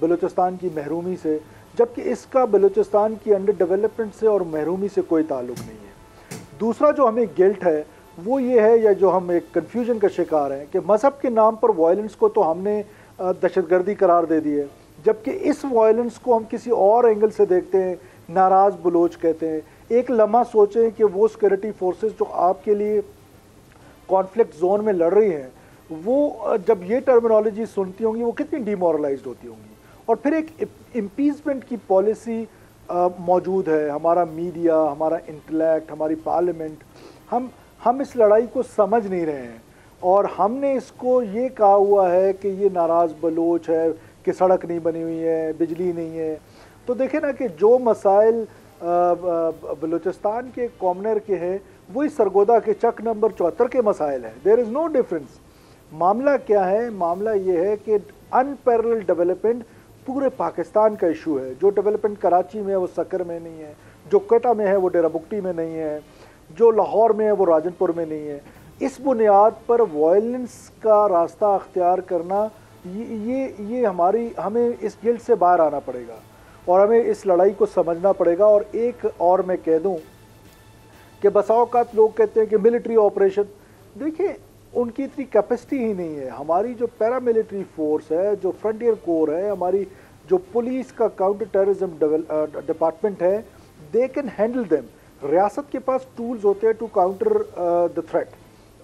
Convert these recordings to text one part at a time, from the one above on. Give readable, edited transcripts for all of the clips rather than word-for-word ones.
بلوچستان کی محرومی سے، جبکہ اس کا بلوچستان کی انڈر ڈیولپمنٹ سے اور محرومی سے کوئی تعلق نہیں ہے۔ دوسرا جو ہمیں گلٹ ہے وہ یہ ہے، یا جو ہم ایک کنفیوژن کا شکار ہیں، کہ مذہب کے نام پر وائلنس کو تو ہم نے دہشت گردی قرار دے دی ہے، جبکہ اس وائلنس کو ہم کسی اور اینگل سے دیکھتے ہیں، ناراض بلوچ کہتے ہیں۔ ایک لمحہ سوچیں کہ وہ سیکورٹی فورسز جو آپ کے لیے کانفلکٹ زون میں لڑ رہی ہیں، وہ جب یہ ٹرمینالوجی سنتی ہوں گی وہ کتنی ڈی مورلائزڈ ہوتی ہوں گی۔ اور پھر ایک امپیچمنٹ کی پالیسی موجود ہے، ہمارا میڈیا، ہمارا انٹلیکٹ، ہماری پارلیمنٹ، ہم اس لڑائی کو سمجھ نہیں رہے ہیں، اور ہم نے اس کو یہ کہا ہوا ہے کہ یہ ناراض بلوچ ہے، کہ سڑک نہیں بنی ہوئی ہے، بجلی نہیں ہے۔ تو دیکھیں نا کہ جو مسائل بلوچستان کے کامنر کے ہیں وہی سرگودا کے چک نمبر 74 کے مسائل ہیں۔ دیر از نو ڈفرینس۔ معاملہ کیا ہے؟ معاملہ یہ ہے کہ ان پیرلل ڈیولپمنٹ پورے پاکستان کا ایشو ہے۔ جو ڈیولپمنٹ کراچی میں ہے وہ سکر میں نہیں ہے، جو کوئٹہ میں ہے وہ ڈیرہ بگٹی میں نہیں ہے، جو لاہور میں ہے وہ راجن پور میں نہیں ہے۔ اس بنیاد پر وائلنس کا راستہ اختیار کرنا، یہ ہمیں اس گلٹ سے باہر آنا پڑے گا، اور ہمیں اس لڑائی کو سمجھنا پڑے گا۔ اور ایک اور میں کہہ دوں کہ بسا اوقات لوگ کہتے ہیں کہ ملٹری آپریشن، دیکھیں ان کی اتنی کیپیسٹی ہی نہیں ہے۔ ہماری جو پیرا ملٹری فورس ہے، جو فرنٹیئر کور ہے، ہماری جو پولیس کا کاؤنٹر ٹیررزم ڈپارٹمنٹ ہے، دے کین ہینڈل دیم۔ ریاست کے پاس ٹولز ہوتے ہیں ٹو کاؤنٹر دا تھریٹ،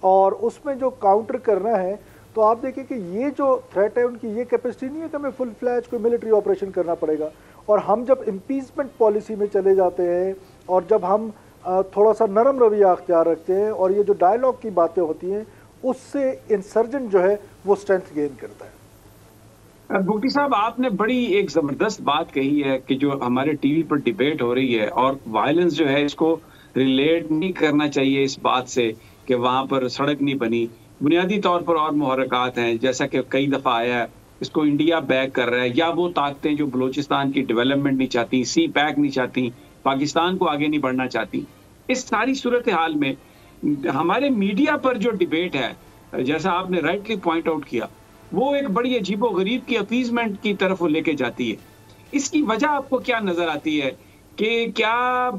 اور اس میں جو کاؤنٹر کرنا ہے تو آپ دیکھیں کہ یہ جو تھریٹ ہے ان کی یہ کیپیسٹی نہیں ہے کہ ہمیں فل فلیج کوئی ملٹری آپریشن کرنا پڑے گا۔ اور ہم جب امپیچمنٹ پالیسی میں چلے جاتے ہیں، اور جب ہم تھوڑا سا نرم رویہ اختیار رکھتے ہیں، اور یہ جو ڈائلاگ کی باتیں ہوتی ہیں، اس سے انسرجن جو ہے وہ اسٹرینتھ گین کرتا ہے۔ بگٹی صاحب، آپ نے بڑی ایک زبردست بات کہی ہے کہ جو ہمارے ٹی وی پر ڈیبیٹ ہو رہی ہے، اور وائلنس جو ہے اس کو ریلیٹ نہیں کرنا چاہیے اس بات سے کہ وہاں پر سڑک نہیں بنی۔ بنیادی طور پر اور محرکات ہیں، جیسا کہ کئی دفعہ آیا ہے، اس کو انڈیا بیک کر رہا ہے، یا وہ طاقتیں جو بلوچستان کی ڈیولپمنٹ نہیں چاہتی، سی پیک نہیں چاہتی، پاکستان کو آگے نہیں بڑھنا چاہتی۔ اس ساری صورتحال میں ہمارے میڈیا پر جو ڈیبیٹ ہے، جیسا آپ نے رائٹلی پوائنٹ آؤٹ کیا، وہ ایک بڑی عجیب و غریب کی اپیزمنٹ کی طرف وہ لے کے جاتی ہے۔ اس کی وجہ آپ کو کیا نظر آتی ہے؟ کہ کیا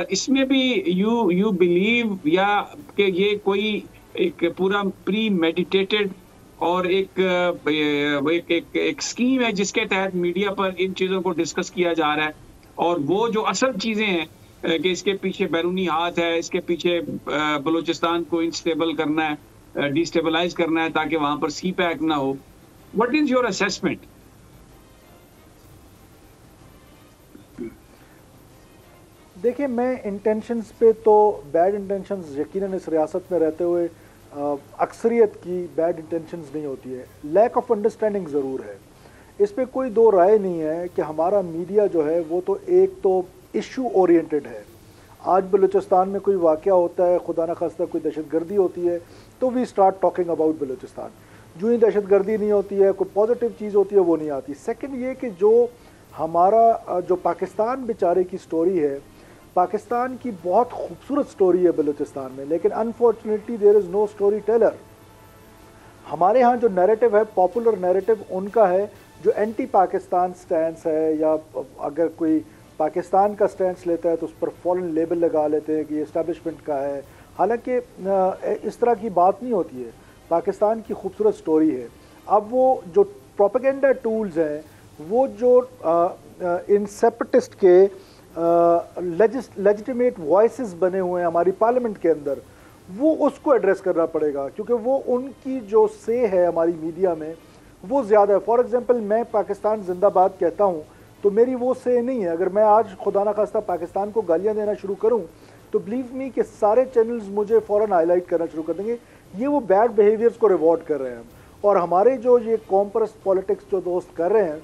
اس میں بھی یو بلیو، یا کہ یہ کوئی ایک پورا پری میڈیٹیٹڈ اور ایک اسکیم ہے جس کے تحت میڈیا پر ان چیزوں کو ڈسکس کیا جا رہا ہے، اور وہ جو اصل چیزیں ہیں کہ اس کے پیچھے بیرونی ہاتھ ہے، اس کے پیچھے بلوچستان کو انسٹیبل کرنا ہے، ڈی اسٹیبلائز کرنا ہے تاکہ وہاں پر سی پیک نہ ہو؟ What is your assessment? دیکھیں، میں انٹینشنز پہ تو بیڈ انٹینشنز یقیناً اس ریاست میں رہتے ہوئے اکثریت کی بیڈ انٹینشنز نہیں ہوتی ہے، لیک آف انڈرسٹینڈنگ ضرور ہے۔ اس پہ کوئی دو رائے نہیں ہے کہ ہمارا میڈیا جو ہے وہ تو ایک تو ایشو اورینٹڈ ہے۔ آج بلوچستان میں کوئی واقعہ ہوتا ہے، خدا نخواستہ کوئی دہشت گردی ہوتی ہے، تو we start talking about Balochistan. جو ہی دہشت گردی نہیں ہوتی ہے، کوئی پازیٹیو چیز ہوتی ہے، وہ نہیں آتی۔ سیکنڈ یہ کہ جو ہمارا جو پاکستان بیچارے کی سٹوری ہے، پاکستان کی بہت خوبصورت سٹوری ہے بلوچستان میں، لیکن unfortunately there is know story tailor. ہمارے ہاں جو نیریٹو ہے، پاپولر نیریٹو ان کا ہے، جو اینٹی پاکستان سٹینس ہے، یا اگر کوئی پاکستان کا سٹینس لیتا ہے تو اس پر فوراً لیبل لگا لیتے ہیں کہ یہ اسٹیبلشمنٹ کا ہے، حالانکہ اس طرح کی بات نہیں ہوتی ہے۔ پاکستان کی خوبصورت سٹوری ہے۔ اب وہ جو پروپیگنڈا ٹولز ہیں، وہ جو ان سیپریٹسٹ کے لیجیٹیمیٹ وائسز بنے ہوئے ہیں ہماری پارلیمنٹ کے اندر، وہ اس کو ایڈریس کرنا پڑے گا، کیونکہ وہ ان کی جو سے ہے ہماری میڈیا میں وہ زیادہ ہے۔ فار ایگزامپل، میں پاکستان زندہ باد کہتا ہوں تو میری وہ سے نہیں ہے۔ اگر میں آج خدا نخواستہ پاکستان کو گالیاں دینا شروع کروں تو بلیو می کہ سارے چینلز مجھے فوراً ہائی لائٹ کرنا شروع کر دیں گے۔ یہ وہ بیڈ بیہیویئرز کو ریوارڈ کر رہے ہیں، اور ہمارے جو یہ قوم پرست پالیٹکس جو دوست کر رہے ہیں،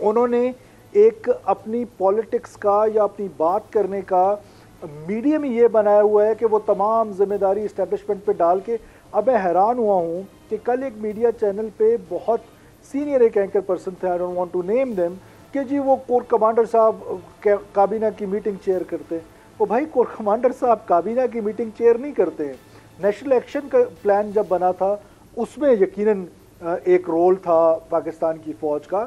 انہوں نے ایک اپنی پالیٹکس کا یا اپنی بات کرنے کا میڈیم ہی یہ بنایا ہوا ہے کہ وہ تمام ذمہ داری اسٹیبلشمنٹ پہ ڈال کے۔ اب میں حیران ہوا ہوں کہ کل ایک میڈیا چینل پہ بہت سینئر ایک اینکر پرسن تھے، I don't want to name them, کہ جی وہ کور کمانڈر صاحب کابینہ کی میٹنگ چیئر کرتے ہیں۔ وہ بھائی، کور کمانڈر صاحب کابینہ کی میٹنگ چیئر نہیں کرتے ہیں۔ نیشنل ایکشن کا پلان جب بنا تھا اس میں یقیناً ایک رول تھا پاکستان کی فوج کا،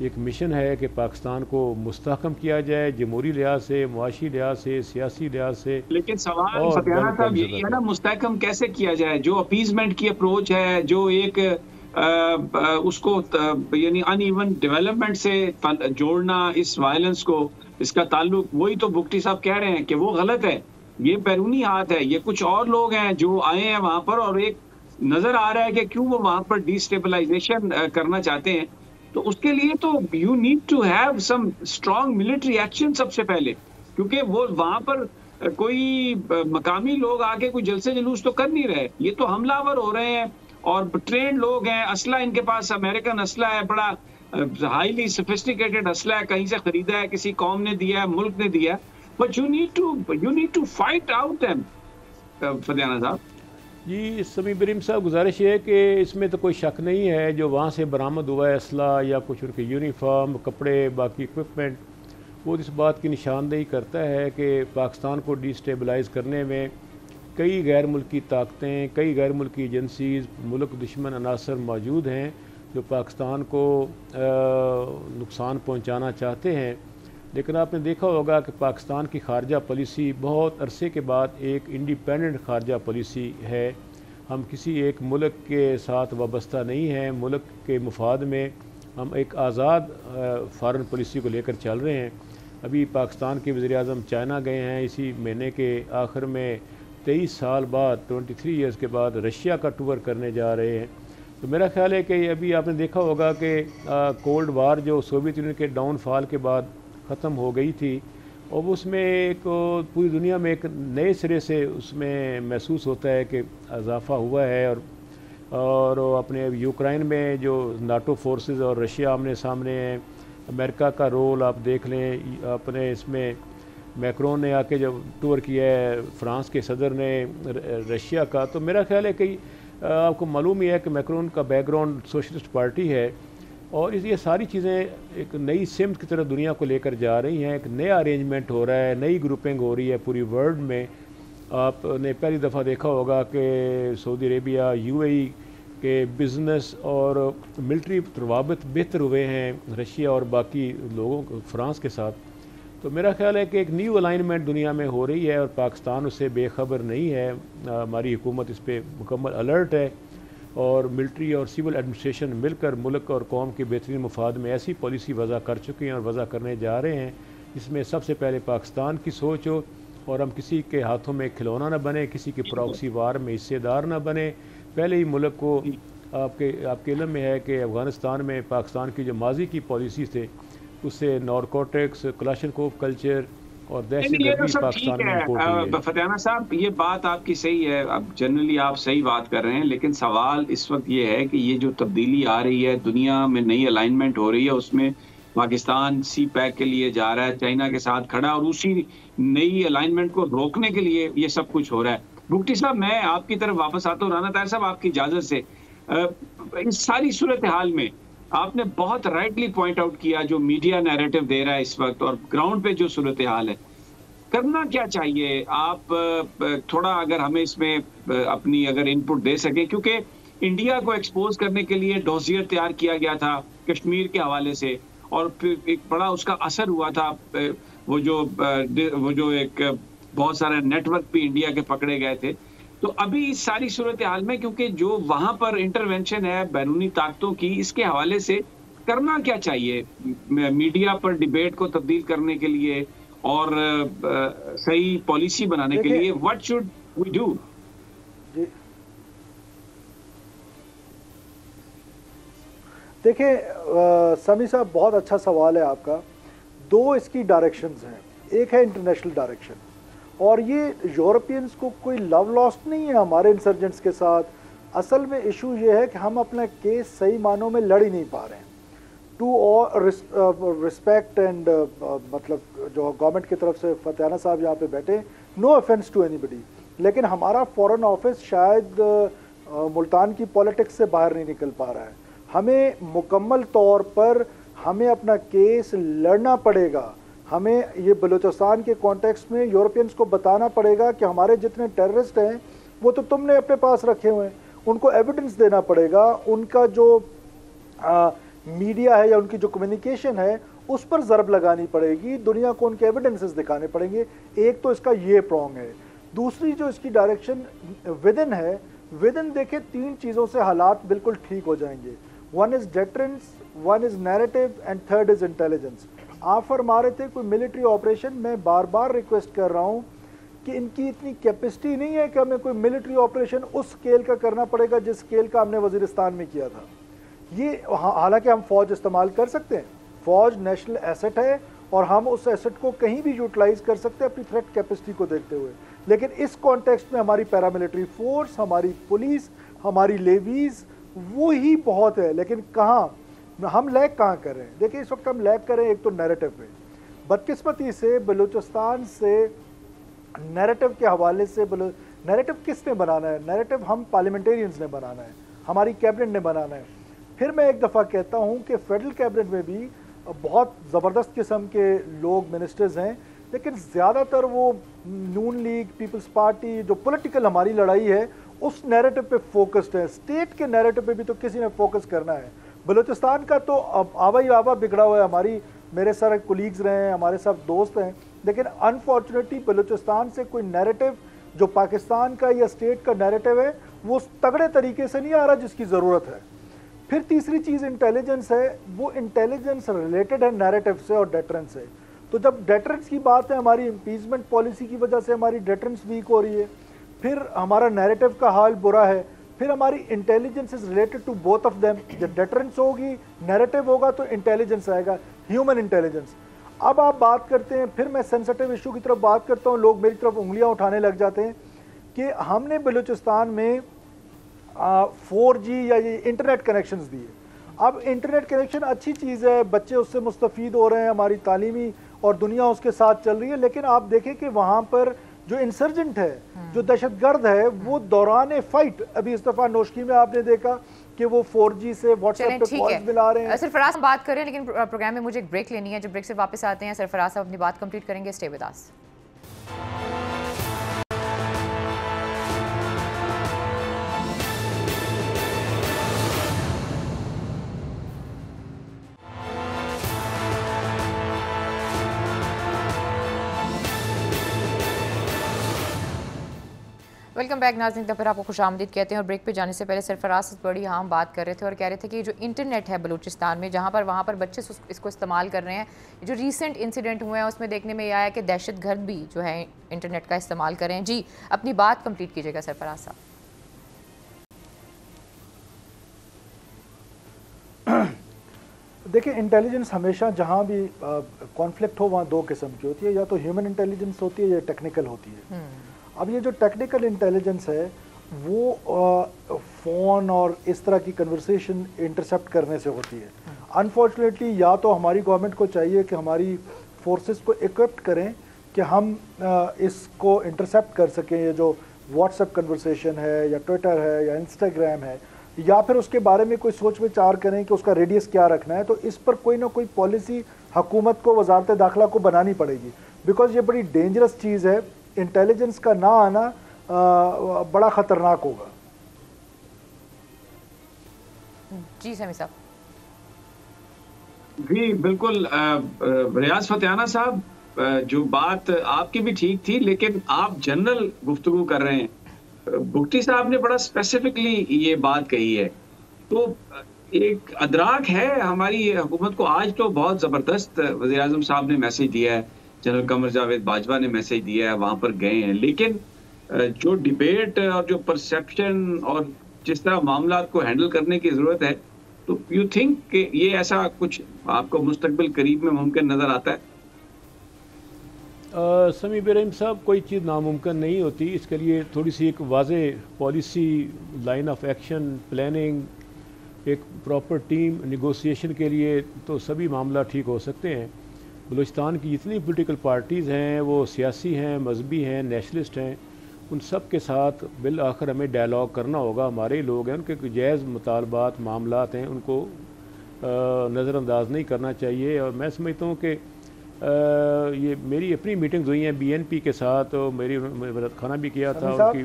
ایک مشن ہے کہ پاکستان کو مستحکم کیا جائے جمہوری لحاظ سے، معاشی لحاظ سے، سیاسی لحاظ سے. لیکن سوال فتیانہ صاحب یہی ہے نا، مستحکم کیسے کیا جائے؟ جو اپیزمنٹ کی اپروچ ہے، جو ایک اس کو یعنی ان ایون ڈیولپمنٹ سے جوڑنا اس وائلنس کو، اس کا تعلق، وہی تو بگٹی صاحب کہہ رہے ہیں کہ وہ غلط ہے. یہ بیرونی ہاتھ ہے، یہ کچھ اور لوگ ہیں جو آئے ہیں وہاں پر، اور ایک نظر آ رہا ہے کہ کیوں وہ وہاں پر ڈی اسٹیبلائزیشن کرنا چاہتے ہیں. تو اس کے لیے تو you need to have some strong military action سب سے پہلے، کیونکہ وہ وہاں پر کوئی مقامی لوگ آ کے کوئی جلسے جلوس تو کر نہیں رہے، یہ تو حملہ آور ہو رہے ہیں اور ٹرینڈ لوگ ہیں، اسلحہ ان کے پاس امریکن اسلحہ ہے، بڑا ہائیلی سوفسٹیکیٹڈ اسلحہ ہے، کہیں سے خریدا ہے، کسی قوم نے دیا ہے، ملک نے دیا ہے. But you need to fight out them. فتیانہ صاحب جی، سمیع ابراہیم صاحب، گزارش ہے کہ اس میں تو کوئی شک نہیں ہے جو وہاں سے برآمد ہوا ہے اسلحہ یا کچھ ان کے یونیفارم، کپڑے، باقی اکوپمنٹ، وہ اس بات کی نشاندہی کرتا ہے کہ پاکستان کو ڈی اسٹیبلائز کرنے میں کئی غیر ملکی طاقتیں، کئی غیر ملکی ایجنسیز، ملک دشمن عناصر موجود ہیں جو پاکستان کو نقصان پہنچانا چاہتے ہیں. لیکن آپ نے دیکھا ہوگا کہ پاکستان کی خارجہ پالیسی بہت عرصے کے بعد ایک انڈیپینڈنٹ خارجہ پالیسی ہے. ہم کسی ایک ملک کے ساتھ وابستہ نہیں ہیں، ملک کے مفاد میں ہم ایک آزاد فارن پالیسی کو لے کر چل رہے ہیں. ابھی پاکستان کے وزیر اعظم چائنا گئے ہیں اسی مہینے کے آخر میں، 23 سال بعد، 23 ایئرز کے بعد رشیا کا ٹور کرنے جا رہے ہیں. تو میرا خیال ہے کہ ابھی آپ نے دیکھا ہوگا کہ کولڈ وار جو سوویت یونین کے ڈاؤن فال کے بعد ختم ہو گئی تھی، اور اس میں ایک پوری دنیا میں ایک نئے سرے سے اس میں محسوس ہوتا ہے کہ اضافہ ہوا ہے. اور اپنے یوکرائن میں جو ناٹو فورسز اور رشیا آمنے سامنے ہیں، امریکہ کا رول آپ دیکھ لیں. اپنے اس میں میکرون نے آ کے جب ٹور کیا ہے، فرانس کے صدر نے رشیا کا، تو میرا خیال ہے کہ آپ کو معلوم ہی ہے کہ میکرون کا بیک گراؤنڈ سوشلسٹ پارٹی ہے، اور یہ ساری چیزیں ایک نئی سمت کی طرف دنیا کو لے کر جا رہی ہیں. ایک نیا ارینجمنٹ ہو رہا ہے، نئی گروپنگ ہو رہی ہے پوری ورلڈ میں. آپ نے پہلی دفعہ دیکھا ہوگا کہ سعودی عربیہ، UAE کے بزنس اور ملٹری روابط بہتر ہوئے ہیں رشیا اور باقی لوگوں فرانس کے ساتھ. تو میرا خیال ہے کہ ایک نیو الائنمنٹ دنیا میں ہو رہی ہے، اور پاکستان اس سے بے خبر نہیں ہے. ہماری حکومت اس پہ مکمل الرٹ ہے، اور ملٹری اور سول ایڈمنسٹریشن مل کر ملک اور قوم کے بہترین مفاد میں ایسی پالیسی وضع کر چکے ہیں اور وضع کرنے جا رہے ہیں جس میں سب سے پہلے پاکستان کی سوچ ہو، اور ہم کسی کے ہاتھوں میں کھلونا نہ بنے، کسی کے پراکسی وار میں حصے دار نہ بنے. پہلے ہی ملک کو آپ کے علم میں ہے کہ افغانستان میں پاکستان کی جو ماضی کی پالیسیز تھے، اس سے نارکوٹکس، کلاشنکوف کلچر اور دہشت گردی پاکستان میں امپورٹ ہوئی ہے. فتیانہ صاحب، یہ بات آپ کی صحیح ہے، اب جنرلی آپ صحیح بات کر رہے ہیں، لیکن سوال اس وقت یہ ہے کہ یہ جو تبدیلی آ رہی ہے، دنیا میں نئی الائنمنٹ ہو رہی ہے، اس میں پاکستان سی پیک کے لیے جا رہا ہے، چائنا کے ساتھ کھڑا، اور اسی نئی الائنمنٹ کو روکنے کے لیے یہ سب کچھ ہو رہا ہے. بگٹی صاحب، میں آپ کی طرف واپس آتا ہوں. رانا طاہر صاحب، آپ کی اجازت سے، اس ساری صورتحال میں آپ نے بہت رائٹلی پوائنٹ آؤٹ کیا جو میڈیا نیریٹو دے رہا ہے اس وقت، اور گراؤنڈ پہ جو صورتحال ہے، کرنا کیا چاہیے؟ آپ تھوڑا اگر ہمیں اس میں اپنی اگر ان پٹ دے سکیں، کیونکہ انڈیا کو ایکسپوز کرنے کے لیے ڈوزیر تیار کیا گیا تھا کشمیر کے حوالے سے، اور پھر ایک بڑا اس کا اثر ہوا تھا. وہ جو ایک بہت سارے نیٹ ورک بھی انڈیا کے پکڑے گئے تھے. تو ابھی اس ساری صورتحال میں، کیونکہ جو وہاں پر انٹرونشن ہے بیرونی طاقتوں کی، اس کے حوالے سے کرنا کیا چاہیے میڈیا پر ڈیبیٹ کو تبدیل کرنے کے لیے اور صحیح پالیسی بنانے کے لیے؟ What should we do? دیکھیں سمیع صاحب، بہت اچھا سوال ہے آپ کا. دو اس کی ڈائریکشنز ہیں. ایک ہے انٹرنیشنل ڈائریکشن، اور یہ یورپینز کو کوئی لو لاسٹ نہیں ہے ہمارے انسرجنٹس کے ساتھ. اصل میں ایشو یہ ہے کہ ہم اپنا کیس صحیح معنوں میں لڑ ہی نہیں پا رہے ہیں. ٹو رسپیکٹ اینڈ مطلب جو گورنمنٹ کی طرف سے فتیانہ صاحب یہاں پہ بیٹھے، نو افینس ٹو اینی بڈی، لیکن ہمارا فورن آفس شاید ملتان کی پولیٹکس سے باہر نہیں نکل پا رہا ہے. ہمیں مکمل طور پر ہمیں اپنا کیس لڑنا پڑے گا. ہمیں یہ بلوچستان کے کانٹیکس میں یورپینز کو بتانا پڑے گا کہ ہمارے جتنے ٹیررسٹ ہیں وہ تو تم نے اپنے پاس رکھے ہوئے ہیں، ان کو ایویڈنس دینا پڑے گا. ان کا جو میڈیا ہے یا ان کی جو کمیونیکیشن ہے اس پر ضرب لگانی پڑے گی, دنیا کو ان کے ایویڈنسز دکھانے پڑیں گے. ایک تو اس کا یہ پرونگ ہے. دوسری جو اس کی ڈائریکشن ودن ہے, ودن دیکھیں 3 چیزوں سے حالات بالکل ٹھیک ہو جائیں گے. One is deterrence, one is narrative and third is intelligence. آپ فرما رہے تھے کوئی ملٹری آپریشن, میں بار بار ریکویسٹ کر رہا ہوں کہ ان کی اتنی کیپیسٹی نہیں ہے کہ ہمیں کوئی ملٹری آپریشن اس سکیل کا کرنا پڑے گا جس سکیل کا ہم نے وزیرستان میں کیا تھا. یہ حالانکہ ہم فوج استعمال کر سکتے ہیں, فوج نیشنل ایسٹ ہے اور ہم اس ایسٹ کو کہیں بھی یوٹیلائز کر سکتے ہیں اپنی تھریٹ کیپیسٹی کو دیکھتے ہوئے. لیکن اس کانٹیکسٹ میں ہماری پیراملٹری فورس, ہماری پولیس, ہماری لیویز وہی بہت ہے. لیکن کہاں ہم لیک کہاں کر رہے ہیں؟ دیکھیں اس وقت ہم لیک کر رہے ہیں ایک تو نیریٹو پہ. بدقسمتی سے بلوچستان سے نیریٹو کے حوالے سے, نیریٹو کس نے بنانا ہے؟ نیریٹو ہم پارلیمنٹیرینز نے بنانا ہے, ہماری کیبنٹ نے بنانا ہے. پھر میں ایک دفعہ کہتا ہوں کہ فیڈرل کیبنٹ میں بھی بہت زبردست قسم کے لوگ منسٹرز ہیں, لیکن زیادہ تر وہ نون لیگ, پیپلز پارٹی, جو پولیٹیکل ہماری لڑائی ہے اس نیریٹو پہ فوکسڈ ہے. اسٹیٹ کے نیریٹو پہ بھی تو کسی نے فوکس کرنا ہے. بلوچستان کا تو آبا ہی آبا بگڑا ہوا ہے. میرے سارے کولیگز رہے ہیں, ہمارے ساتھ دوست ہیں, لیکن انفارچونیٹلی بلوچستان سے کوئی نیریٹو جو پاکستان کا یا اسٹیٹ کا نیریٹو ہے وہ تگڑے طریقے سے نہیں آ رہا جس کی ضرورت ہے. پھر تیسری چیز انٹیلیجنس ہے, وہ انٹیلیجنس ریلیٹڈ ہے نیریٹو سے اور ڈیٹرنس سے. تو جب ڈیٹرنس کی بات ہے, ہماری امپیچمنٹ پالیسی کی وجہ سے ہماری ڈیٹرنس ویک ہو رہی ہے, پھر ہمارا نیریٹو کا حال برا ہے, پھر ہماری intelligence is related to both of them. جب ڈیٹرنس ہوگی, نیریٹو ہوگا تو انٹیلیجنس آئے گا, ہیومن انٹیلیجنس. اب آپ بات کرتے ہیں, پھر میں سینسٹیو ایشو کی طرف بات کرتا ہوں, لوگ میری طرف انگلیاں اٹھانے لگ جاتے ہیں کہ ہم نے بلوچستان میں 4G یا یہ انٹرنیٹ کنیکشنز دیے. اب انٹرنیٹ کنیکشن اچھی چیز ہے, بچے اس سے مستفید ہو رہے ہیں, ہماری تعلیمی اور دنیا اس کے ساتھ چل رہی ہے. لیکن آپ دیکھیں کہ وہاں پر جو انسرجنٹ ہے, جو دہشت گرد ہے, وہ دوران فائٹ, ابھی اس دفعہ نوشکی میں آپ نے دیکھا کہ وہ 4G سے واٹس ایپ پہ کالز ملا رہے ہیں. سرفراز ہم بات کریں, لیکن پروگرام میں مجھے ایک بریک لینی ہے. جب بریک سے واپس آتے ہیں سرفراز صاحب اپنی بات کمپلیٹ کریں گے. Stay with us. Welcome back ناظرین, پھر آپ کو خوش آمدید کہتے ہیں. اور بریک پہ جانے سے پہلے سرفراز بڑی اہم بات کر رہے تھے اور کہہ رہے تھے کہ جو انٹرنیٹ ہے بلوچستان میں, جہاں پر وہاں پر بچے اس کو استعمال کر رہے ہیں, جو ریسنٹ انسیڈنٹ ہوئے ہیں اس میں دیکھنے میں یہ آیا کہ دہشت گرد بھی جو ہے انٹرنیٹ کا استعمال کر رہے ہیں. جی اپنی بات کمپلیٹ کیجیے گا سرفراز صاحب. دیکھیں انٹیلیجنس ہمیشہ جہاں بھی کانفلکٹ ہو وہاں 2 قسم کی ہوتی ہے, یا تو ہیومن انٹیلیجنس ہوتی ہے یا ٹیکنیکل ہوتی ہے. اب یہ جو ٹیکنیکل انٹیلیجنس ہے وہ فون اور اس طرح کی کنورسیشن انٹرسیپٹ کرنے سے ہوتی ہے. انفارچونیٹلی یا تو ہماری گورنمنٹ کو چاہیے کہ ہماری فورسز کو ایکوپڈ کریں کہ ہم اس کو انٹرسیپٹ کر سکیں, یہ جو واٹس ایپ کنورسیشن ہے یا ٹویٹر ہے یا انسٹاگرام ہے, یا پھر اس کے بارے میں کوئی سوچ وچار کریں کہ اس کا ریڈیس کیا رکھنا ہے. تو اس پر کوئی نہ کوئی پالیسی حکومت کو, وزارت داخلہ کو بنانی پڑے گی, بیکاز یہ بڑی ڈینجرس چیز ہے. انٹیلیجنس کا نہ آنا بڑا خطرناک ہوگا. جی سمی صاحب. جی بالکل ریاض فتحانہ صاحب, جو بات آپ کی بھی ٹھیک تھی, لیکن آپ جنرل گفتگو کر رہے ہیں. بگٹی صاحب نے بڑا اسپیسیفکلی یہ بات کہی ہے, تو ایک ادراک ہے ہماری حکومت کو. آج تو بہت زبردست وزیر اعظم صاحب نے میسج دیا ہے, جنرل قمر جاوید باجوہ نے میسج دیا ہے, وہاں پر گئے ہیں. لیکن جو ڈیبیٹ اور جو پرسیپشن اور جس طرح معاملات کو ہینڈل کرنے کی ضرورت ہے, تو یو تھنک کہ یہ ایسا کچھ آپ کو مستقبل قریب میں ممکن نظر آتا ہے؟ سمیع ابراہیم صاحب, کوئی چیز ناممکن نہیں ہوتی. اس کے لیے تھوڑی سی ایک واضح policy, line of action, planning, ایک پراپر ٹیم, نیگوسیشن کے لیے تو سبھی معاملہ ٹھیک ہو سکتے ہیں. بلوچستان کی جتنی پولیٹیکل پارٹیز ہیں وہ سیاسی ہیں, مذہبی ہیں, نیشنلسٹ ہیں, ان سب کے ساتھ بالآخر ہمیں ڈائلاگ کرنا ہوگا. ہمارے لوگ ہیں, ان کے جائز مطالبات, معاملات ہیں, ان کو نظر انداز نہیں کرنا چاہیے. اور میں سمجھتا ہوں کہ یہ میری اپنی میٹنگز ہوئی ہیں BNP کے ساتھ, میری مدد خانہ بھی کیا تھا ان کی.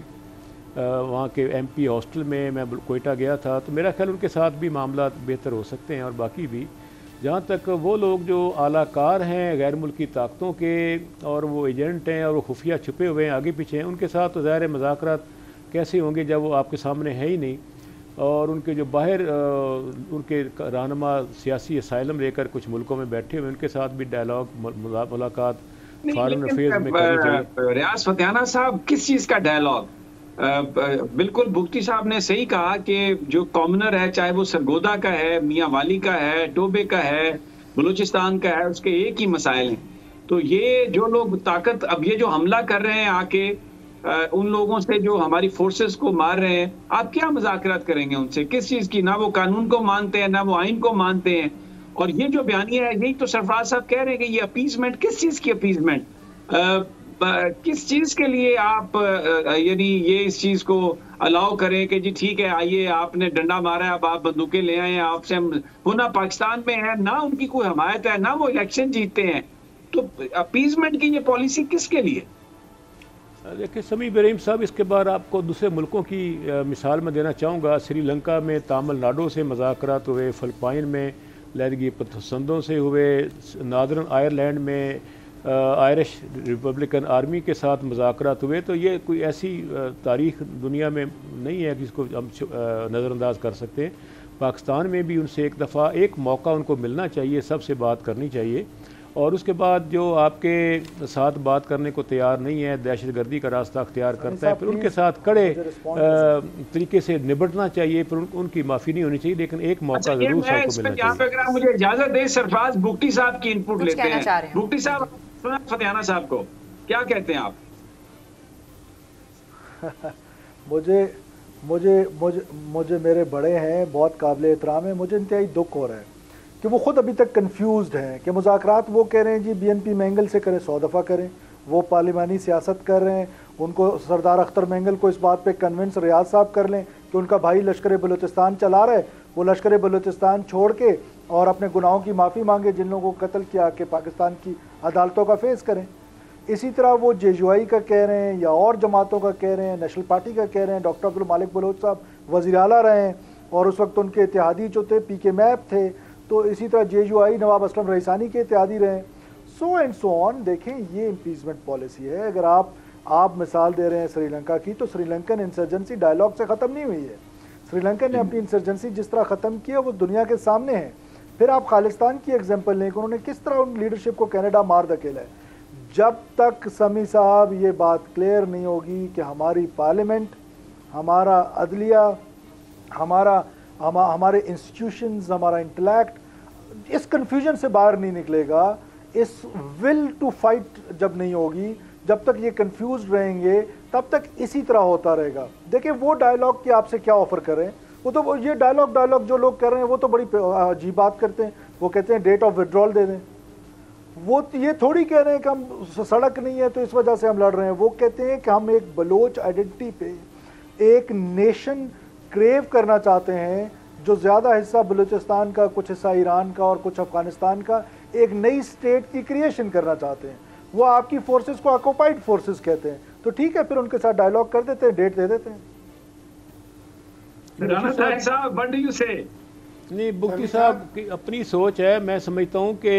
وہاں کے MP ہاسٹل میں کوئٹہ گیا تھا، تو میرا خیال ان کے ساتھ بھی معاملات بہتر ہو سکتے ہیں. اور باقی بھی جہاں تک وہ لوگ جو اعلیٰ کار ہیں غیر ملکی طاقتوں کے اور وہ ایجنٹ ہیں اور وہ خفیہ چھپے ہوئے ہیں آگے پیچھے ہیں، ان کے ساتھ تو ظاہر مذاکرات کیسے ہوں گے جب وہ آپ کے سامنے ہے ہی نہیں. اور ان کے جو باہر ان کے رہنما سیاسی اسائلم لے کر کچھ ملکوں میں بیٹھے ہوئے، ان کے ساتھ بھی ڈائلاگ ملاقات فارن افیئرز میں کرنی چاہیے. ریاض فتحانہ صاحب، کس چیز کا ڈائلاگ؟ بالکل بگٹی صاحب نے صحیح کہا کہ جو کامنر ہے، چاہے وہ سرگودا کا ہے، میاں والی کا ہے، ٹوبے کا ہے، بلوچستان کا ہے، اس کے ایک ہی مسائل ہیں. تو یہ جو لوگ طاقت اب یہ جو حملہ کر رہے ہیں آ کے ان لوگوں سے جو ہماری فورسز کو مار رہے ہیں، آپ کیا مذاکرات کریں گے ان سے؟ کس چیز کی؟ نہ وہ قانون کو مانتے ہیں، نہ وہ آئین کو مانتے ہیں. اور یہ جو بیانیہ ہے، یہی تو سرفراز صاحب کہہ رہے ہیں کہ یہ اپیزمنٹ، کس چیز کی اپیزمنٹ؟ کس چیز کے لیے آپ یعنی یہ اس چیز کو الاؤ کریں کہ جی ٹھیک ہے آئیے، آپ نے ڈنڈا مارا ہے، اب آپ بندوقیں لے آئے ہیں، آپ سے ہم نہ پاکستان میں ہیں، نہ ان کی کوئی حمایت ہے، نہ وہ الیکشن جیتتے ہیں. تو اپیزمنٹ کی یہ پالیسی کس کے لیے؟ دیکھیں سمیع ابراہیم صاحب، اس کے بعد آپ کو دوسرے ملکوں کی مثال میں دینا چاہوں گا. سری لنکا میں تامل ناڈو سے مذاکرات ہوئے، فلپائن میں لہرگی پسندوں سے ہوئے، نادرن آئرلینڈ میں آئرش ریپبلکن آرمی کے ساتھ مذاکرات ہوئے. تو یہ کوئی ایسی تاریخ دنیا میں نہیں ہے جس کو ہم نظر انداز کر سکتے ہیں. پاکستان میں بھی ان سے ایک دفعہ ایک موقع ان کو ملنا چاہیے، سب سے بات کرنی چاہیے. اور اس کے بعد جو آپ کے ساتھ بات کرنے کو تیار نہیں ہے، دہشت گردی کا راستہ اختیار کرتا ہے، پھر ان کے ساتھ کڑے طریقے سے نبٹنا چاہیے. پھر ان کی معافی نہیں ہونی چاہیے، لیکن ایک موقع ضرور سب کو ملنا چاہیے. اگر آپ مجھے اجازت دیں سرفراز، بگٹی صاحب کی انپٹ لیتے ہیں. بگٹی صاحب، سنا فتحانہ صاحب کو کیا کہتے ہیں آپ؟ مجھے میرے بڑے ہیں، بہت قابل احترام ہیں، مجھے انتہائی دکھ ہو رہا ہے کہ وہ خود ابھی تک کنفیوزڈ ہیں کہ مذاکرات وہ کہہ رہے ہیں جی BNP مینگل سے کریں، 100 دفعہ کریں. وہ پارلیمانی سیاست کر رہے ہیں، ان کو سردار اختر مینگل کو اس بات پہ کنونس ریاض صاحب کر لیں کہ ان کا بھائی لشکر بلوچستان چلا رہا ہے، وہ لشکر بلوچستان چھوڑ کے اور اپنے گناہوں کی معافی مانگے جن لوگوں کو قتل کیا، کہ پاکستان کی عدالتوں کا فیس کریں. اسی طرح وہ JUI کا کہہ رہے ہیں یا اور جماعتوں کا کہہ رہے ہیں، نیشنل پارٹی کا کہہ رہے ہیں. ڈاکٹر عبدالمالک بلوچ صاحب وزیر اعلیٰ رہے ہیں اور اس وقت ان کے اتحادی جو تھے PK میپ تھے. تو اسی طرح JUI نواب اسلم رئیسانی کے اتحادی رہے، سو اینڈ سو آن. دیکھیں یہ امپیچمنٹ پالیسی ہے. اگر آپ مثال دے رہے ہیں سری لنکا کی، تو سری لنکن انسرجنسی ڈائلاگ سے ختم نہیں ہوئی ہے. سری لنکا نے اپنی انسرجنسی جس طرح ختم کی ہے وہ دنیا کے سامنے ہے. پھر آپ خالستان کی ایگزامپل لیں کہ انہوں نے کس طرح ان لیڈرشپ کو کینیڈا مار دھکیلا ہے. جب تک سمیع صاحب یہ بات کلیئر نہیں ہوگی کہ ہماری پارلیمنٹ، ہمارا عدلیہ، ہمارے انسٹیٹیوشنز، ہمارا انٹلیکٹ اس کنفیوژن سے باہر نہیں نکلے گا، اس ول ٹو فائٹ جب نہیں ہوگی، جب تک یہ کنفیوزڈ رہیں گے تب تک اسی طرح ہوتا رہے گا. دیکھیں وہ ڈائلاگ کی آپ سے کیا آفر کریں، وہ تو یہ ڈائلاگ جو لوگ کر رہے ہیں وہ تو بڑی عجیب بات کرتے ہیں. وہ کہتے ہیں ڈیٹ آف وڈرال دے دیں. وہ یہ تھوڑی کہہ رہے ہیں کہ ہم سڑک نہیں ہے تو اس وجہ سے ہم لڑ رہے ہیں. وہ کہتے ہیں کہ ہم ایک بلوچ آئیڈینٹی پہ ایک نیشن کریو کرنا چاہتے ہیں جو زیادہ حصہ بلوچستان کا، کچھ حصہ ایران کا اور کچھ افغانستان کا، ایک نئی سٹیٹ کی کریشن کرنا چاہتے ہیں. وہ آپ کی فورسز کو آکوپائڈ فورسز کہتے ہیں. تو ٹھیک ہے، پھر ان کے ساتھ ڈائلاگ کر دیتے ہیں، ڈیٹ دے دیتے ہیں. نہیں، بگٹی صاحب کی اپنی سوچ ہے. میں سمجھتا ہوں کہ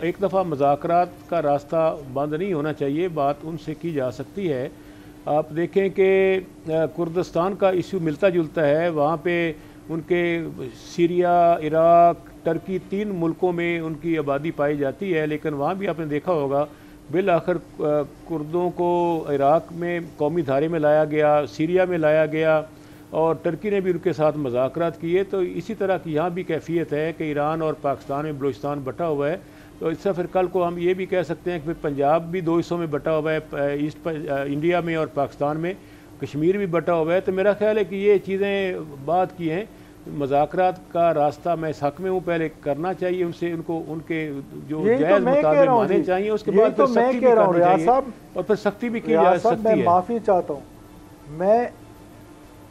ایک دفعہ مذاکرات کا راستہ بند نہیں ہونا چاہیے، بات ان سے کی جا سکتی ہے. آپ دیکھیں کہ کردستان کا ایشو ملتا جلتا ہے، وہاں پہ ان کے سیریا، عراق، ٹرکی 3 ملکوں میں ان کی آبادی پائی جاتی ہے. لیکن وہاں بھی آپ نے دیکھا ہوگا بالآخر کردوں کو عراق میں قومی دھارے میں لایا گیا، سیریا میں لایا گیا، اور ٹرکی نے بھی ان کے ساتھ مذاکرات کیے. تو اسی طرح کی یہاں بھی کیفیت ہے کہ ایران اور پاکستان میں بلوچستان بٹا ہوا ہے. تو اس سے پھر کل کو ہم یہ بھی کہہ سکتے ہیں کہ پھر پنجاب بھی 2 حصوں میں بٹا ہوا ہے، ایسٹ انڈیا میں اور پاکستان میں، کشمیر بھی بٹا ہوا ہے. تو میرا خیال ہے کہ یہ چیزیں بات کی ہیں. مذاکرات کا راستہ میں اس حق میں ہوں، پہلے کرنا چاہیے ان سے، ان کے جو جائز مطالبے مانے چاہیے، اس کے بعد پھر سختی بھی کرنی چاہیے اور پھر سختی بھی کی جا سکتی ہے. میں معافی چاہتا ہوں،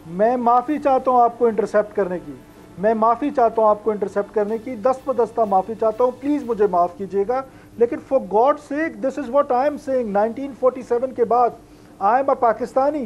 میں معافی چاہتا ہوں آپ کو انٹرسیپٹ کرنے کی، میں معافی چاہتا ہوں آپ کو انٹرسیپٹ کرنے کی، دست بدستہ معافی چاہتا ہوں. پلیز مجھے معاف کیجیے گا، لیکن for God sake this is what I am seeing. 1947 کے بعد آئی ایم اے پاکستانی.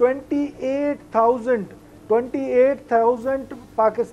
28,000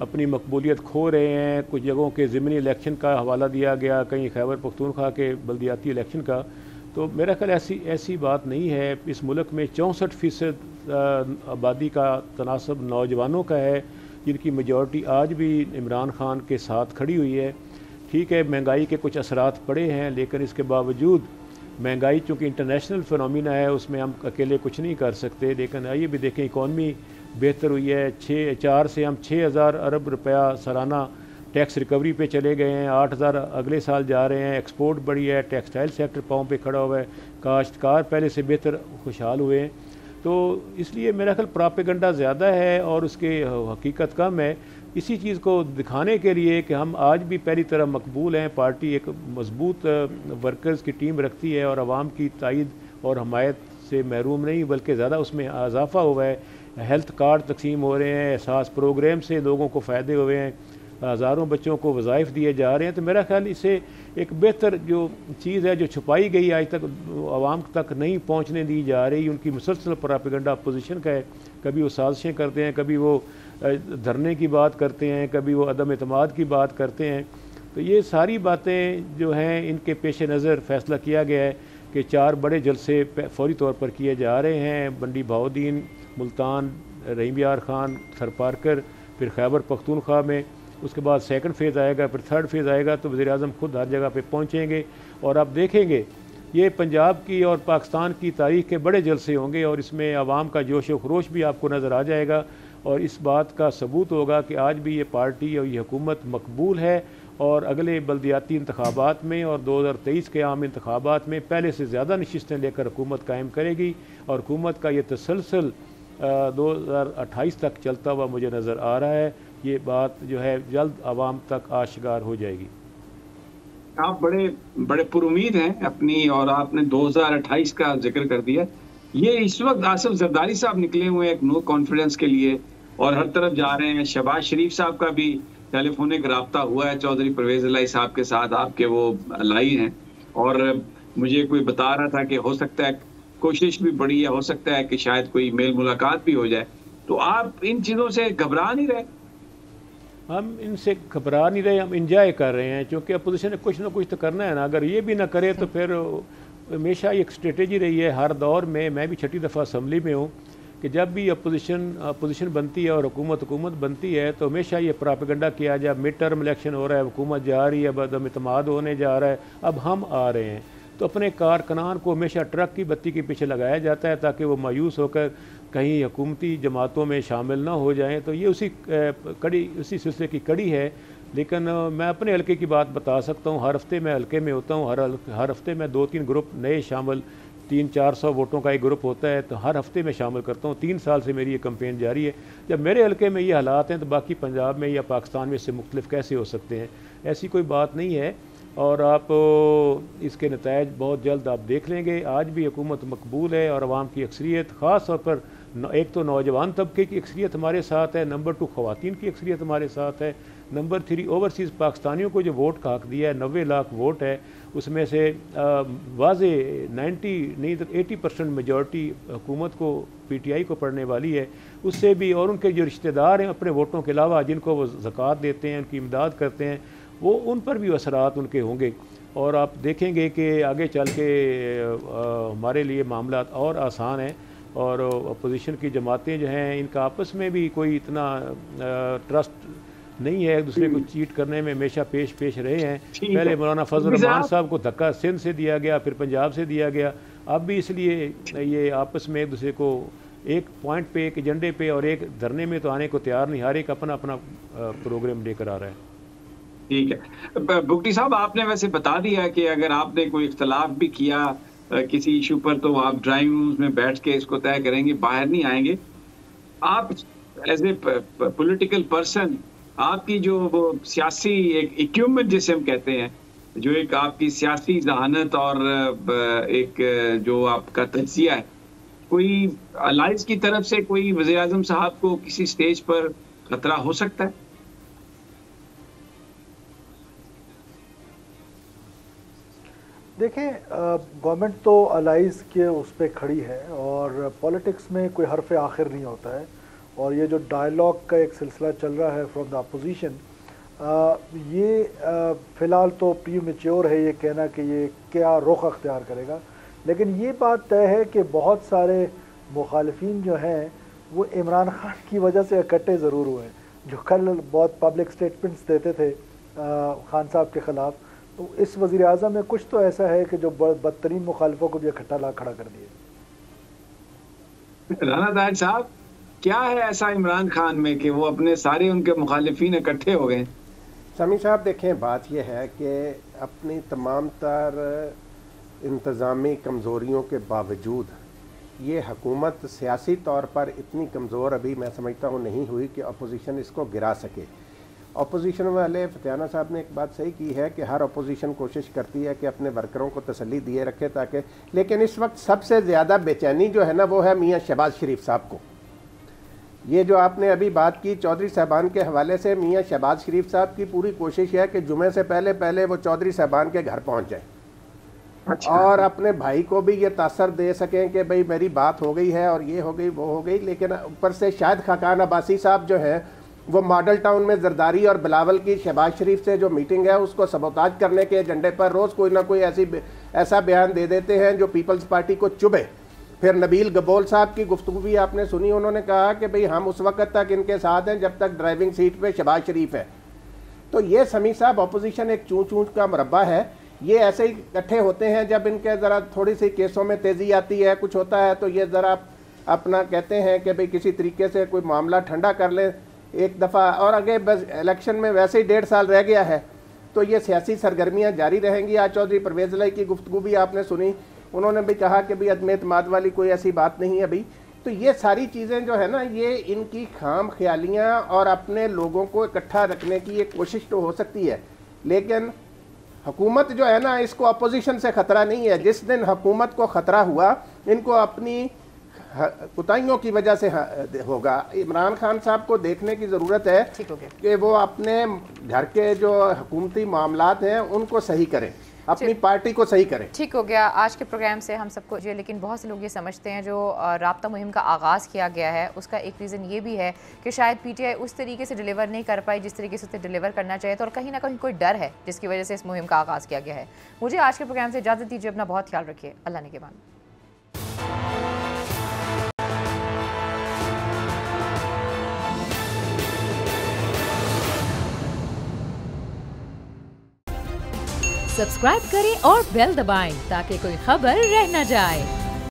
اپنی مقبولیت کھو رہے ہیں. کچھ جگہوں کے ضمنی الیکشن کا حوالہ دیا گیا, کہیں خیبر پختونخوا کے بلدیاتی الیکشن کا. تو میرا خیال ایسی بات نہیں ہے. اس ملک میں 64% آبادی کا تناسب نوجوانوں کا ہے, جن کی میجورٹی آج بھی عمران خان کے ساتھ کھڑی ہوئی ہے. ٹھیک ہے, مہنگائی کے کچھ اثرات پڑے ہیں, لیکن اس کے باوجود مہنگائی چونکہ انٹرنیشنل فنومینا ہے, اس میں ہم اکیلے کچھ نہیں کر سکتے. لیکن آئیے بھی دیکھیں, اکانومی بہتر ہوئی ہے. 4 سے ہم 6,000 ارب روپیہ سالانہ ٹیکس ریکوری پہ چلے گئے ہیں. 8,000 اگلے سال جا رہے ہیں. ایکسپورٹ بڑھی ہے, ٹیکسٹائل سیکٹر پاؤں پہ کھڑا ہوا ہے, کاشتکار پہلے سے بہتر خوشحال ہوئے ہیں. تو اس لیے میرا خیال پراپیگنڈا زیادہ ہے اور اس کے حقیقت کم ہے. اسی چیز کو دکھانے کے لیے کہ ہم آج بھی پہلی طرح مقبول ہیں, پارٹی ایک مضبوط ورکرز کی ٹیم رکھتی ہے اور عوام کی تائید اور حمایت سے محروم نہیں, بلکہ زیادہ اس میں اضافہ ہوا ہے. ہیلتھ کارڈ تقسیم ہو رہے ہیں, احساس پروگرام سے لوگوں کو فائدے ہوئے ہیں, ہزاروں بچوں کو وظائف دیے جا رہے ہیں. تو میرا خیال اسے ایک بہتر جو چیز ہے جو چھپائی گئی آج تک عوام تک نہیں پہنچنے دی جا رہی, ان کی مسلسل پراپیگنڈا اپوزیشن کا ہے. کبھی وہ سازشیں کرتے ہیں, کبھی وہ دھرنے کی بات کرتے ہیں, کبھی وہ عدم اعتماد کی بات کرتے ہیں. تو یہ ساری باتیں جو ہیں ان کے پیش نظر فیصلہ کیا گیا ہے کہ 4 بڑے جلسے فوری طور پر کیے جا رہے ہیں. بنڈی بہاؤدین, ملتان, رحیم یار خان, تھرپارکر, پھر خیبر پختونخوا میں. اس کے بعد سیکنڈ فیز آئے گا, پھر تھرڈ فیز آئے گا. تو وزیر اعظم خود ہر جگہ پہ پہنچیں گے اور آپ دیکھیں گے یہ پنجاب کی اور پاکستان کی تاریخ کے بڑے جلسے ہوں گے, اور اس میں عوام کا جوش و خروش بھی آپ کو نظر آ جائے گا. اور اس بات کا ثبوت ہوگا کہ آج بھی یہ پارٹی اور یہ حکومت مقبول ہے, اور اگلے بلدیاتی انتخابات میں اور 2023 کے عام انتخابات میں پہلے سے زیادہ نشستیں لے کر حکومت قائم کرے گی. اور حکومت کا یہ تسلسل 2028 تک چلتا ہوا مجھے نظر آ رہا ہے. یہ بات جو ہے جلد عوام تک آشکار ہو جائے گی. آپ بڑے پر امید ہیں اپنی, اور آپ نے 2028 کا ذکر کر دیا. یہ اس وقت آصف زرداری صاحب نکلے ہوئے ایک نو کانفیڈنس کے لیے اور ہر طرف جا رہے ہیں. شہباز شریف صاحب کا بھی ٹیلی فونک رابطہ ہوا ہے چودھری پرویز الہی صاحب کے ساتھ, آپ کے وہ لائی ہیں, اور مجھے کوئی بتا رہا تھا کہ ہو سکتا ہے کوشش بھی بڑی ہے, ہو سکتا ہے کہ شاید کوئی میل ملاقات بھی ہو جائے. تو آپ ان چیزوں سے گھبرا نہیں رہے؟ ہم ان سے گھبرا نہیں رہے, ہم انجوائے کر رہے ہیں, چونکہ اپوزیشن نے کچھ نہ کچھ تو کرنا ہے نا. اگر یہ بھی نہ کرے تو پھر ہمیشہ ایک اسٹریٹجی رہی ہے ہر دور میں. میں بھی 6ٹھی دفعہ اسمبلی میں ہوں کہ جب بھی اپوزیشن بنتی ہے اور حکومت بنتی ہے تو ہمیشہ یہ پراپیگنڈا کیا جائے مڈ ٹرم الیکشن ہو رہا ہے, حکومت جا رہی ہے, عدم اعتماد ہونے جا رہا ہے, اب ہم آ رہے ہیں. تو اپنے کارکنان کو ہمیشہ ٹرک کی بتی کے پیچھے لگایا جاتا ہے تاکہ وہ مایوس ہو کر کہیں حکومتی جماعتوں میں شامل نہ ہو جائیں. تو یہ اسی سلسلے کی کڑی ہے. لیکن میں اپنے حلقے کی بات بتا سکتا ہوں, ہر ہفتے میں حلقے میں ہوتا ہوں, ہر ہفتے میں 2-3 گروپ نئے شامل, 300-400 ووٹوں کا ایک گروپ ہوتا ہے, تو ہر ہفتے میں شامل کرتا ہوں. 3 سال سے میری یہ کمپین جاری ہے. جب میرے حلقے میں یہ حالات ہیں تو باقی پنجاب میں یا پاکستان میں اس سے مختلف کیسے ہو سکتے ہیں؟ ایسی کوئی بات نہیں ہے, اور آپ اس کے نتائج بہت جلد آپ دیکھ لیں گے. آج بھی حکومت مقبول ہے اور عوام کی اکثریت, خاص طور پر ایک تو نوجوان طبقے کی اکثریت ہمارے ساتھ ہے, نمبر 2 خواتین کی اکثریت ہمارے ساتھ ہے, نمبر 3 اوورسیز پاکستانیوں کو جو ووٹ کا حق دیا ہے 90 لاکھ ووٹ ہے, اس میں سے واضح 80% میجورٹی حکومت کو PTI کو پڑھنے والی ہے. اس سے بھی, اور ان کے جو رشتہ دار ہیں اپنے ووٹوں کے علاوہ جن کو وہ زکوٰۃ دیتے ہیں, ان کی امداد کرتے ہیں, وہ ان پر بھی اثرات ان کے ہوں گے. اور آپ دیکھیں گے کہ آگے چل کے ہمارے لیے معاملات اور آسان ہیں, اور اپوزیشن کی جماعتیں جو ہیں ان کا آپس میں بھی کوئی اتنا ٹرسٹ نہیں ہے, ایک دوسرے کو چیٹ کرنے میں ہمیشہ پیش رہے ہیں. پہلے مولانا فضل الرحمان صاحب کو دھکا سندھ سے دیا گیا, پھر پنجاب سے دیا گیا, اب بھی اس لیے یہ آپس میں ایک دوسرے کو ایک پوائنٹ پہ, ایک ایجنڈے پہ اور ایک دھرنے میں تو آنے کو تیار نہیں, ہر ایک اپنا پروگرام لے کر آ رہا ہے. ٹھیک ہے بگٹی صاحب, آپ نے ویسے بتا دیا کہ اگر آپ نے کوئی اختلاف بھی کیا کسی ایشو پر تو آپ ڈرائنگ رومز میں بیٹھ کے اس کو طے کریں گے, باہر نہیں آئیں گے. آپ ایز اے پولیٹیکل پرسن, آپ کی جو وہ سیاسی ایک اکوپمنٹ جسے ہم کہتے ہیں, جو ایک آپ کی سیاسی ذہانت اور ایک جو آپ کا تجزیہ ہے, کوئی الائنس کی طرف سے کوئی وزیر اعظم صاحب کو کسی سٹیج پر خطرہ ہو سکتا ہے؟ دیکھیں, گورنمنٹ تو الائز کے اس پہ کھڑی ہے, اور پولیٹکس میں کوئی حرف آخر نہیں ہوتا ہے. اور یہ جو ڈائلاگ کا ایک سلسلہ چل رہا ہے فرام دا اپوزیشن، یہ فی الحال تو پری میچور ہے یہ کہنا کہ یہ کیا رخ اختیار کرے گا، لیکن یہ بات طے ہے کہ بہت سارے مخالفین جو ہیں وہ عمران خان کی وجہ سے اکٹھے ضرور ہوئے ہیں، جو کل بہت پبلک سٹیٹمنٹس دیتے تھے خان صاحب کے خلاف، تو اس وزیر اعظم میں کچھ تو ایسا ہے کہ جو بدترین مخالفوں کو بھی اکٹھا لا کھڑا کر دیے۔ رانا طاہر صاحب، کیا ہے ایسا عمران خان میں کہ وہ اپنے سارے ان کے مخالفین اکٹھے ہو گئے؟ سمیع صاحب دیکھیں، بات یہ ہے کہ اپنی تمام تر انتظامی کمزوریوں کے باوجود یہ حکومت سیاسی طور پر اتنی کمزور ابھی میں سمجھتا ہوں نہیں ہوئی کہ اپوزیشن اس کو گرا سکے۔ اپوزیشن والے فتیانہ صاحب نے ایک بات صحیح کی ہے کہ ہر اپوزیشن کوشش کرتی ہے کہ اپنے ورکروں کو تسلی دیے رکھے تاکہ، لیکن اس وقت سب سے زیادہ بے چینی جو ہے نا وہ ہے میاں شہباز شریف صاحب کو۔ یہ جو آپ نے ابھی بات کی چودھری صاحبان کے حوالے سے، میاں شہباز شریف صاحب کی پوری کوشش ہے کہ جمعے سے پہلے وہ چودھری صاحبان کے گھر پہنچ جائیں اور اپنے بھائی کو بھی یہ تاثر دے سکیں کہ بھئی میری بات ہو گئی ہے اور یہ ہو گئی وہ ہو گئی، لیکن اوپر سے شاہد خاقان عباسی صاحب جو ہیں وہ ماڈل ٹاؤن میں زرداری اور بلاول کی شہباز شریف سے جو میٹنگ ہے اس کو سبوتاج کرنے کے ایجنڈے پر روز کوئی نہ کوئی ایسا بیان دے دیتے ہیں جو پیپلز پارٹی کو چبھے۔ پھر نبیل گبول صاحب کی گفتگو بھی آپ نے سنی، انہوں نے کہا کہ بھئی ہم اس وقت تک ان کے ساتھ ہیں جب تک ڈرائیونگ سیٹ پہ شہباز شریف ہے۔ تو یہ سمیع صاحب اپوزیشن ایک چون چون کا مربع ہے، یہ ایسے ہی اکٹھے ہوتے ہیں جب ان کے ذرا تھوڑی سی کیسوں میں تیزی آتی ہے، کچھ ہوتا ہے تو یہ ذرا اپنا کہتے ہیں کہ بھئی کسی طریقے سے کوئی معاملہ ٹھنڈا کر لیں ایک دفعہ، اور آگے بس الیکشن میں ویسے ہی 1.5 سال رہ گیا ہے تو یہ سیاسی سرگرمیاں جاری رہیں گی۔ آج چودھری پرویز الہی کی گفتگو بھی آپ نے سنی، انہوں نے بھی کہا کہ بھی عدم اعتماد والی کوئی ایسی بات نہیں ہے ابھی۔ تو یہ ساری چیزیں جو ہے نا یہ ان کی خام خیالیاں اور اپنے لوگوں کو اکٹھا رکھنے کی ایک کوشش تو ہو سکتی ہے، لیکن حکومت جو ہے نا اس کو اپوزیشن سے خطرہ نہیں ہے۔ جس دن حکومت کو خطرہ ہوا ان کو اپنی کوتاہیوں کی وجہ سے ہوگا۔ عمران خان صاحب کو دیکھنے کی ضرورت ہے کہ وہ اپنے گھر کے جو حکومتی معاملات ہیں ان کو صحیح کریں، اپنی پارٹی کو صحیح کریں۔ ٹھیک ہو گیا آج کے پروگرام سے ہم سب کو، لیکن بہت سے لوگ یہ سمجھتے ہیں جو رابطہ مہم کا آغاز کیا گیا ہے اس کا ایک ریزن یہ بھی ہے کہ شاید پی ٹی آئی اس طریقے سے ڈیلیور نہیں کر پائی جس طریقے سے اسے ڈیلیور کرنا چاہیے تھا، اور کہیں نہ کہیں کوئی ڈر ہے جس کی وجہ سے اس مہم کا آغاز کیا گیا ہے۔ مجھے آج کے پروگرام سے اجازت دیجیے، اپنا بہت خیال رکھیے، اللہ نگہبان۔ سبسکرائب کریں اور بیل دبائیں تاکہ کوئی خبر رہ نہ جائے۔